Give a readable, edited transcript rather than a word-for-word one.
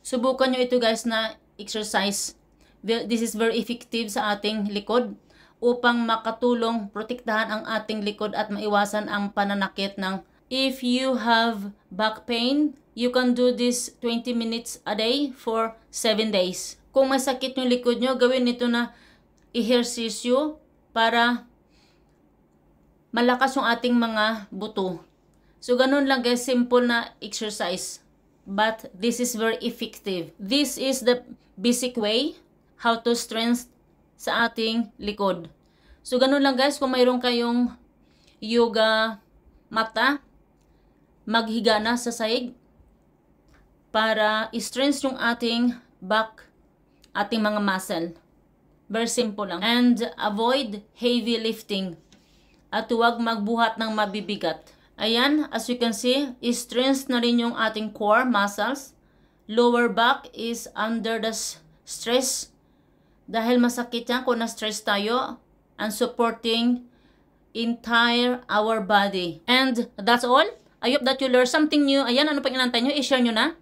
Subukan nyo ito guys na exercise. This is very effective sa ating likod upang makatulong protektahan ang ating likod at maiwasan ang pananakit ng. If you have back pain, you can do this 20 minutes a day for 7 days. Kung may sakit yung likod nyo, gawin ito na ehersisyo para malakas yung ating mga buto. So, ganun lang guys, simple na exercise. But this is very effective. This is the basic way how to strengthen sa ating likod. So, ganun lang guys, kung mayroon kayong yoga mata, maghiga na sa sahig para i-strengthen yung ating back, ating mga muscle. Very simple lang. And avoid heavy lifting. At huwag magbuhat ng mabibigat. Ayan, as you can see, strength na rin yung ating core muscles. Lower back is under the stress. Dahil masakit yan kung na-stress tayo. And supporting entire our body. And that's all. I hope that you learn something new. Ayan, ano pang inantay nyo? I-share nyo na.